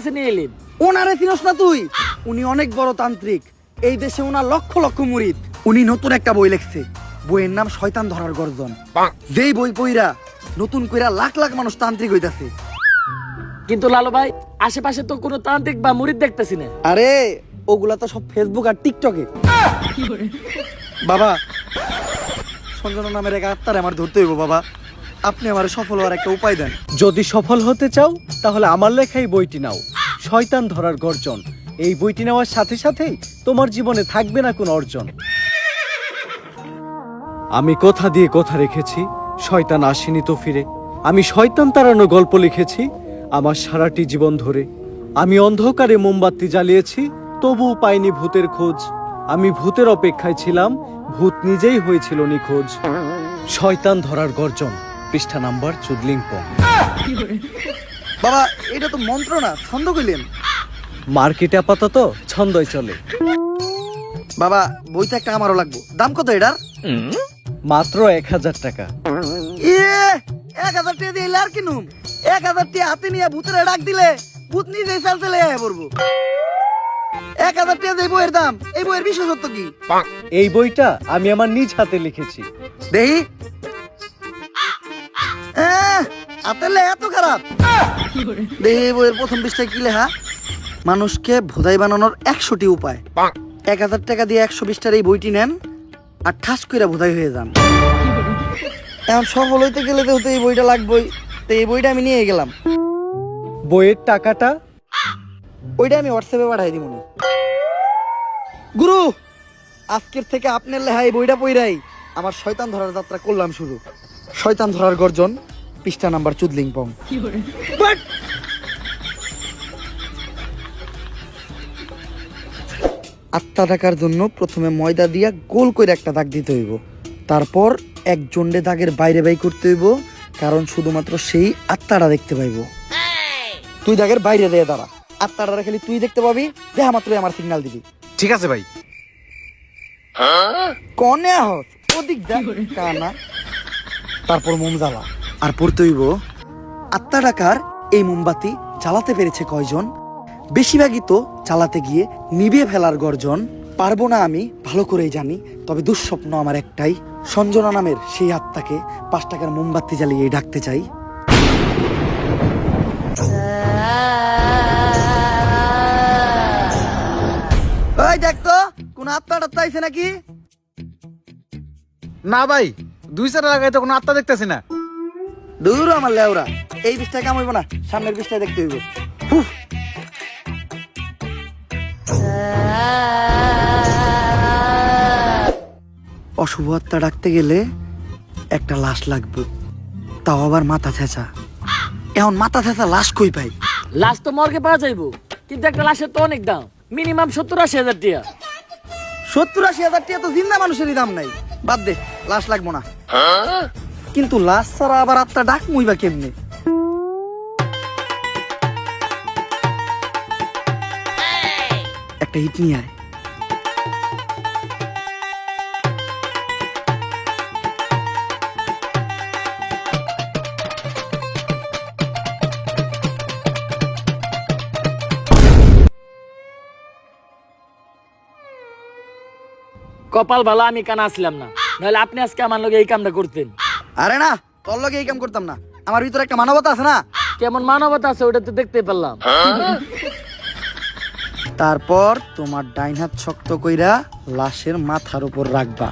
কাছে নিয়ে এলেন? ওনারে চিনস না তুই? উনি অনেক বড় তান্ত্রিক, এই দেশে ওনার লক্ষ লক্ষ মুরিদ। উনি নতুন একটা বই লিখছে, বইয়ের নাম শয়তান ধরার গর্জন। যেই বই পইরা নতুন কইরা লাখ লাখ মানুষ তান্ত্রিক হইতাছে। কিন্তু লালু ভাই, আশেপাশে তো কোনো তান্ত্রিক বা মুরিদ দেখতেছি না। আরে ওগুলা তো সব ফেসবুক আর টিকটকে। বাবা, সঞ্জনা নামের এক আত্মারে আমার ধরতে হইব বাবা, আপনি আমার সফল হওয়ার একটা উপায় দেন। যদি সফল হতে চাও তাহলে আমার লেখা এই বইটি নাও, শয়তান ধরার গর্জন। এই বইটি নেওয়ার সাথে সাথেই তোমার জীবনে থাকবে না কোনো অর্জন। আমি কথা দিয়ে কথা রেখেছি, শয়তান আসেনি তো ফিরে। আমি শয়তান তাড়ানো গল্প লিখেছি আমার সারাটি জীবন ধরে। আমি অন্ধকারে মোমবাতি জ্বালিয়েছি, তবুও পাইনি ভূতের খোঁজ। আমি ভূতের অপেক্ষায় ছিলাম, ভূত নিজেই হয়েছিল নিখোঁজ। শয়তান ধরার গর্জন, পৃষ্ঠা নাম্বার চুদলিংপং। বাবা, এটা তো মন্ত্র না, ছন্দ কইলেন। মার্কেটে আপাতত ছন্দই চলে। বাবা, বইটা একটা আমারও লাগবো। দাম কত এটার? মাত্র 1000 টাকা। 1000 টাকা দিয়ে আর কিনুম? 1000 টাকা হাতে নিয়ে ভূতের ডাক দিলে ভূত নিজেই চাল চলে আয় পড়বো। 1000 টাকা দিয়ে বইয়ের দাম, এই বইয়ের বিশেষত্ব কি? এই বইটা আমি আমার নিজ হাতে লিখেছি। দেহি হাতের লেখা এত খারাপ? দেহি বইয়ের প্রথম পৃষ্ঠায় কি লেখা? মানুষকে ভোদাই বানানোর 100টি উপায়। 1000 টাকা দিয়ে 120টার এই বইটি নেন আর ঠাস করে ভোদাই হয়ে যান। এখন সফল হইতে গেলে তো এই বইটা লাগবেই, তো এই বইটা আমি নিয়ে গেলাম। বইয়ের টাকাটা? ওইটা আমি হোয়াটসঅ্যাপে পাঠাই দিব। গুরু, আজকের থেকে আপনার লেখা এই বইটা পইরাই আমার শয়তান ধরার যাত্রা করলাম শুরু। শয়তান ধরার গর্জন, পৃষ্ঠা নাম্বার চুদলিংপং। আত্মা ডাকার জন্য প্রথমে ময়দা দিয়া গোল করে একটা দাগ দিতে হইব, তারপর এক জন্ডে দাগের বাইরে বাই করতে হইব, কারণ শুধুমাত্র সেই আত্মাটা দেখতে পাইব। তুই দাগের বাইরে দিয়ে দাঁড়া, আত্মাটা খালি তুই দেখতে পাবি, দেখা মাত্রই আমার সিগন্যাল দিবি। ঠিক আছে ভাই। কনে হস ওদিক যা কানা। তারপর মোম জ্বালা আর পড়তে হইব, আত্মা ডাকার এই মোমবাতি জ্বালাতে পেরেছে কয়জন? বেশিরভাগই তো জ্বালাতে গিয়ে নিভিয়ে ফেলার গর্জন। পারবো না আমি ভালো করেই জানি, তবে দুঃস্বপ্ন আমার একটাই, সঞ্জনা নামের সেই আত্মাকে 5 টাকার মোমবাতি জ্বালিয়ে ডাকতে চাই। ওই দেখ তো কোন আত্মাটা চাইছে নাকি? না ভাই, 2 লাগাই তো কোনো আত্মা দেখতেছি না। দূর আমার লেওরা, এই বিষটা কাম হইব না, সামনের বিষটা দেখতে হইব। অশুভ আত্মা ডাকতে গেলে একটা লাশ লাগবে, তাও আবার মাথা ছেঁচা। এখন মাথা ছেঁচা লাশ কই পাই? লাশ তো মর্গে পাওয়া যাইবো, কিন্তু একটা লাশের তো অনেক দাম, মিনিমাম 70-80 হাজার টাকা। 70-80 হাজার টাকা তো জিন্দা মানুষেরই দাম নাই। বাদ দে, লাশ লাগবো না। কিন্তু লাশ ছাড়া আবার আত্মা ডাক মুইবা কেমনে? একটা হিট নিয়ে আয়। কপাল ভালো আমি কানা আসলাম না, নাহলে আপনি আজকে আমার লগে এই কামটা করতেন। আরে না, তোর লগে এই কাম করতাম না, আমার ভিতরে একটা মানবতা আছে না। কেমন মানবতা আছে ওটা তো দেখতে পারলাম। তারপর তোমার ডাইন হাত শক্ত কইরা লাশের মাথার উপর রাখবা,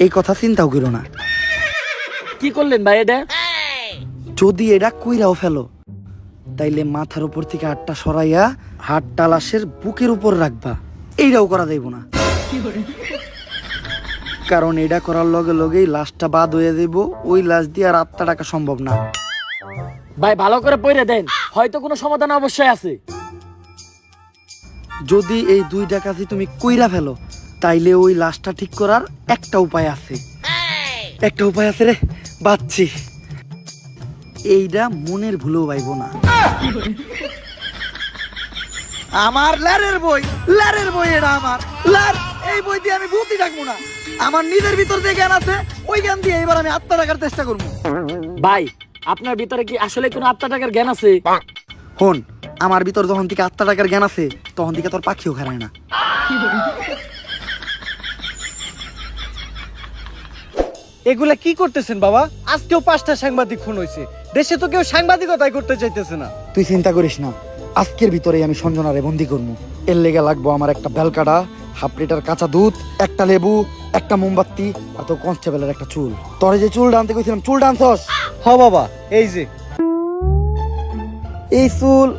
এই কথা চিন্তাও করো না। কি করলেন ভাই এটা? যদি এটা কইরাও ফেলো, তাইলে মাথার উপর থেকে হাতটা সরাইয়া হাতটা লাশের বুকের উপর রাখবা, এইটাও করা যাইব না। কারণ এটা করার লগে লগেই লাশটা বাদ হয়ে যাইব, ওই লাশ দিয়ে আর আত্মা ডাকা সম্ভব না। ভাই ভালো করে পড়ে দেন, হয়তো কোনো সমাধান অবশ্যই আছে। যদি এই 2 ডাকাতি তুমি কইরা ফেলো, তাইলে ওই লাশটা ঠিক করার একটা উপায় আছে। একটা উপায় আছে রে, বাচ্চি। এইটা মনের ভুলেও পাইব না। আমার লারের বই, লারের বই, এটা আমার লার। এই বই দিয়ে আমি ভূতই ডাকবো না, আমার নিজের ভিতর যে জ্ঞান আছে ওই জ্ঞান দিয়ে এবার আমি আত্মা ডাকার চেষ্টা করবো। ভাই আপনার ভিতরে কি আসলে কোনো আত্মা টাকার জ্ঞান আছে? হন, আমার ভিতর যখন থেকে আত্মা টাকার জ্ঞান আছে তখন থেকে তোর পাখিও খারায় না। এগুলা কি করতেছেন বাবা? আজকেও 5টা সাংবাদিক খুন হয়েছে, দেশে তো কেউ সাংবাদিকতাই করতে চাইতেছে না। তুই চিন্তা করিস না, আজকের ভিতরেই আমি সঞ্জনারে বন্দি করবো। এর লেগে লাগবো আমার একটা বেলকাটা, 1/2 লিটার কাঁচা দুধ, একটা লেবু, একটা মোমবাতি আর তোর কনস্টেবলের একটা চুল। তোরে যে চুল ডানতে কইছিলাম, চুল ডানছস? হ বাবা, এই যে এই চুল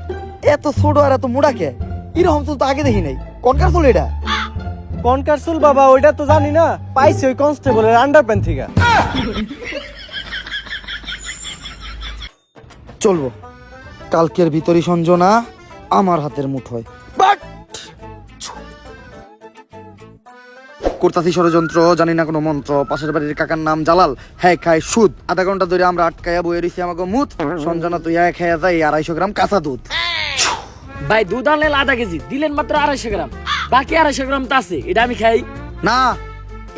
এত ছোট আর এত মোড়া কে? এরকম চুল তো আগে দেখি নাই। কনকার চুল এটা? কনকার চুল বাবা, ওইটা তো জানি না, পাইছি ওই কনস্টেবলের আন্ডারপ্যান্ট থেকে। চলবো, কালকের ভিতরই সঞ্জনা আমার হাতের মুঠোয়। করতাছি ষড়যন্ত্র, জানি না কোনো মন্ত্র। পাশের বাড়ির কাকার নাম জালাল, হ্যাঁ খায় সুদ। আধা ঘন্টা ধরে আমরা আটকায়া বয়ে রইছি আমাকে মুত। সঞ্জনা তুই এক খাইয়া যাই 250 গ্রাম কাঁচা দুধ। ভাই দুধ আনলেন আধা কেজি, দিলেন মাত্র 250 গ্রাম, বাকি 250 গ্রাম তো আছে, এটা আমি খাই। না,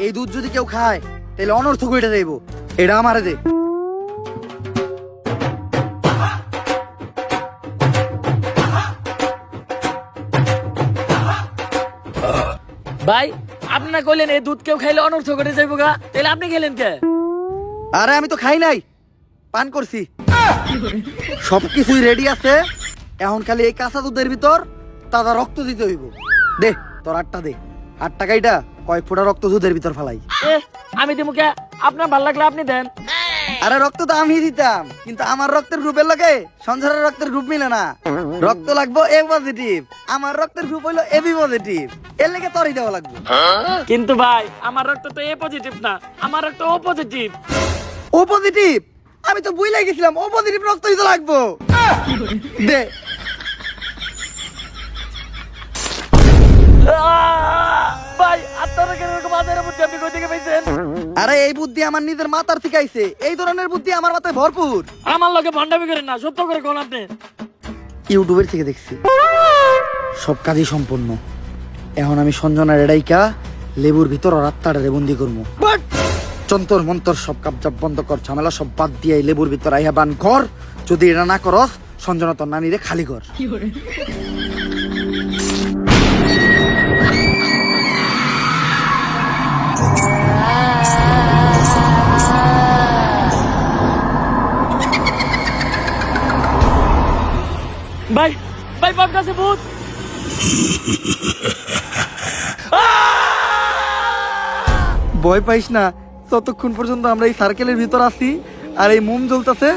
এই দুধ যদি কেউ খায় তাহলে অনর্থক হইটা যাইব। এটা আমারে দে। ভাই আপনি না কইলেন এই দুধ কেউ খাইলে অনর্থ করে যাইব গা, তাহলে আপনি খেলেন কে? আরে আমি তো খাই নাই, পান করছি। সবকিছুই রেডি আছে, এখন খালি এই কাঁচা দুধের ভিতর তাজা রক্ত দিতে হইব। দে তোর 8টা দে। 8 টাকাইটা কয়েক ফোঁটা রক্ত দুধের ভিতর ফেলাই। এ আমি দিমু কে? আপনার ভাল লাগলে আপনি দেন। আরে রক্ত তো আমি দিতাম, কিন্তু আমার রক্তের গ্রুপের লগে সঞ্জয়ের রক্তের গ্রুপ মিলে না। রক্ত লাগবো এ পজিটিভ, আমার রক্তের গ্রুপ হইলো এবি পজিটিভ। এর লেগে তোরই দেওয়া লাগবে। কিন্তু ভাই আমার রক্ত তো এ পজিটিভ না, আমার রক্ত ও পজিটিভ। ও পজিটিভ? আমি তো বুঝলাই গেছিলাম ও পজিটিভ রক্তই তো লাগবো। দে। ভাই আপনারা কেন এরকম আদারের মধ্যে আপনি কই থেকে পাইছেন? আরে এই বুদ্ধি আমার নিজের মাথার থেকে আইছে। এই ধরনের বুদ্ধি আমার মাথায় ভরপুর। আমার লগে ভন্ডামি করেন না, সত্য করে কোন আপনি। ইউটিউবের থেকে দেখছি। সব কাজই সম্পূর্ণ। এখন আমি সঞ্জনার এডাইকা লেবুর ভিতর আর আত্মাটারে বন্দি করবো। যন্তর মন্তর সব কাপজাপ বন্ধ কর, ঝামেলা সব বাদ দিয়ে এই লেবুর ভিতর আইয়া বান কর। যদি এটা না করস, সঞ্জনা তোর নানিরে খালি কর। ভাই ভাই বাপ কাছে ভূত। ভয় পাইস না, ততক্ষণ পর্যন্ত আমরা এই সার্কেলের ভিতর আছি আর এই মোম জ্বলতেছে,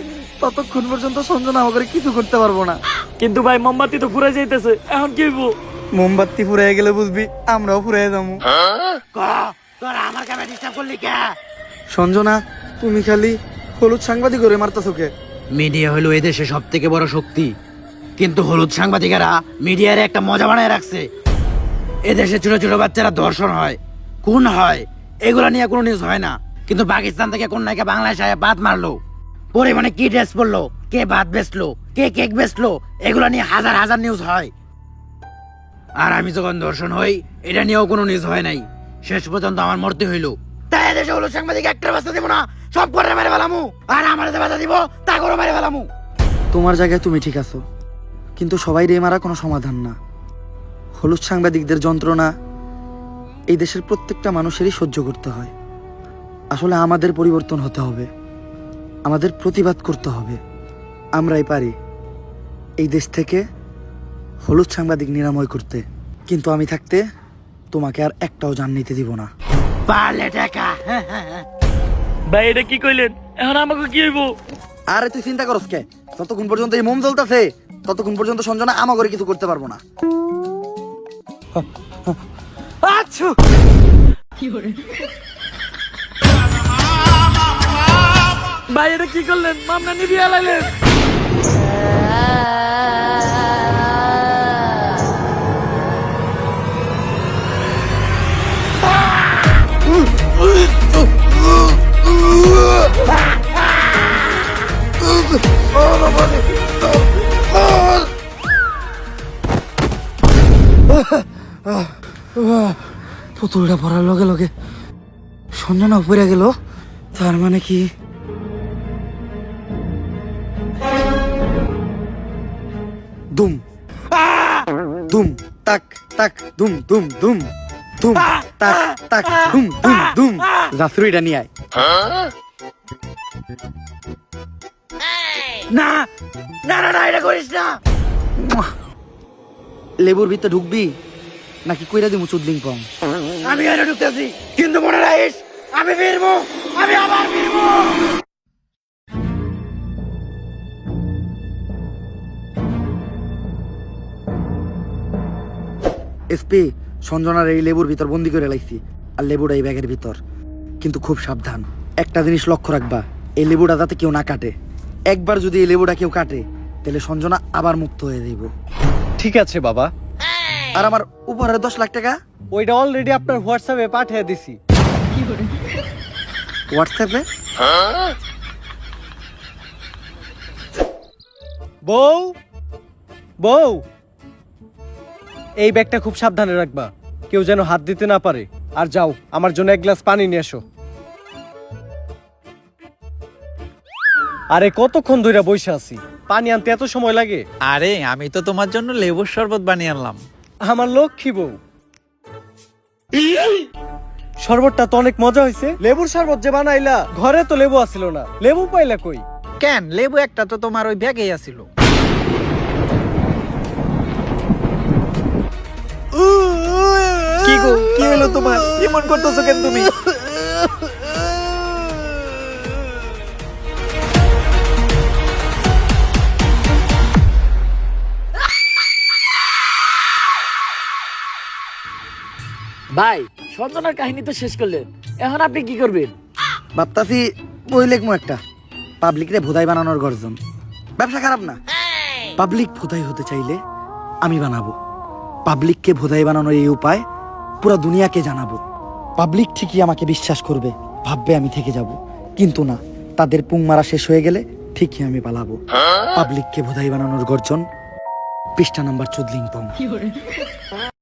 ততক্ষণ পর্যন্ত সঞ্জনা আমাকে কিছু করতে পারবো না। কিন্তু ভাই মোমবাতি তো ঘুরে যাইতেছে, এখন কি হইব? মোমবাতি ফুরাই গেলে বুঝবি আমরাও ফুরাই যাবো। সঞ্জনা তুমি খালি হলুদ সাংবাদিক করে মারতেছো কে? মিডিয়া হলো এদেশে সব থেকে বড় শক্তি, কিন্তু হলুদ সাংবাদিকেরা মিডিয়ার একটা মজা বানায় রাখছে। এদেশে ছোট ছোট বাচ্চারা ধর্ষণ হয়, খুন হয়, এগুলা নিয়ে কোনো নিউজ হয় না। কিন্তু পাকিস্তান থেকে কোন নায়িকা বাংলাদেশে আয়া বাত মারলো, পরিমাণে কি ড্রেস পরলো, কে ভাত বেচলো, কে কেক বেচলো, এগুলা নিয়ে হাজার হাজার নিউজ হয়। আর আমি যখন ধর্ষণ হই, এটা নিয়েও কোনো নিউজ হয় নাই। শেষ পর্যন্ত আমার মরতে হইলো। তাই এদেশে হলুদ সাংবাদিক একটা বাচ্চা দিব না, সব করে মেরে ফেলামু। আর আমার যে বাচ্চা দিব তা করে মেরে ফেলামু। তোমার জায়গায় তুমি ঠিক আছো, কিন্তু সবাই রে মারা কোনো সমাধান না। হলুদ সাংবাদিকদের যন্ত্রণা এই দেশের প্রত্যেকটা মানুষেরই সহ্য করতে হয়। আসলে আমাদের পরিবর্তন হতে হবে, আমাদের প্রতিবাদ করতে হবে। আমরাই পারি এই দেশ থেকে হলুদ সাংবাদিক নিরাময় করতে। কিন্তু আমি থাকতে তোমাকে আর একটাও জান নিতে দিব না। পারলে টাকা। ভাই এটা কি কইলেন? এখন আমাকে কি হইব? আরে তুই চিন্তা করস কে? যতক্ষণ পর্যন্ত এই মোম জ্বলতেছে ততক্ষণ পর্যন্ত সঞ্জনা আমাকে কিছু করতে পারবো না। আচ্ছা ভাই এটা কি করলেন? মামলা নিবিয়ে লাইলেন। পুতুলটা পড়ার লগে লগে সঞ্জনা উপরে গেল, তার মানে কি দুম ধুম তাক তাক ধুম ধুম ধুম ধুম তাক তাক ধুম ধুম ধুম জাফরু এটা নিয়ে আয়। না না না না এটা করিস না। লেবুর ভিতরে ঢুকবি নাকি কইরা দিমু চুদলিং পং? আমি এনে ঢুকতেছি, কিন্তু মনে রাখিস আমি ফিরবো, আমি আবার ফিরবো। এসপি, সঞ্জনার এই লেবুর ভিতর বন্দি করে লাইছি, আর লেবুটা এই ব্যাগের ভিতর। কিন্তু খুব সাবধান, একটা জিনিস লক্ষ্য রাখবা, এই লেবুটা যাতে কেউ না কাটে। একবার যদি এই লেবুটা কেউ কাটে তাহলে সঞ্জনা আবার মুক্ত হয়ে যাইব। ঠিক আছে বাবা, আর আমার উপহারের 10 লাখ টাকা ওইটা অলরেডি আপনার হোয়াটসঅ্যাপে পাঠিয়ে দিছি। হোয়াটসঅ্যাপে? বউ বউ, এই ব্যাগটা খুব সাবধানে রাখবা, কেউ যেন হাত দিতে না পারে। আর যাও, আমার জন্য এক গ্লাস পানি নিয়ে এসো। আরে কতক্ষণ ধরে বসে আছি, পানি আনতে এত সময় লাগে? আরে আমি তো তোমার জন্য লেবুর শরবত বানিয়ে আনলাম। আমার লক্ষ্মী বউ। শরবতটা তো অনেক মজা হয়েছে। লেবুর শরবত যে বানাইলা, ঘরে তো লেবু আসিল না, লেবু পাইলা কই? কেন, লেবু একটা তো তোমার ওই ব্যাগেই আছিল। কি গো, কি হলো তোমার? এমন করতেছো কেন তুমি? ভাই, সঞ্জনার কাহিনী তো শেষ করলেন, এখন আপনি কি করবেন? ভাবতাছি বই লেখমু একটা, পাবলিকরে ভোদাই বানানোর গর্জন। ব্যবসা খারাপ না, পাবলিক ভোদাই হতে চাইলে আমি বানাবো। পাবলিককে ভোদাই বানানোর এই উপায় পুরো দুনিয়াকে জানাবো। পাবলিক ঠিকই আমাকে বিশ্বাস করবে, ভাববে আমি থেকে যাব। কিন্তু না, তাদের পুং মারা শেষ হয়ে গেলে ঠিকই আমি পালাবো। পাবলিককে ভোদাই বানানোর গর্জন, পৃষ্ঠা নাম্বার 14।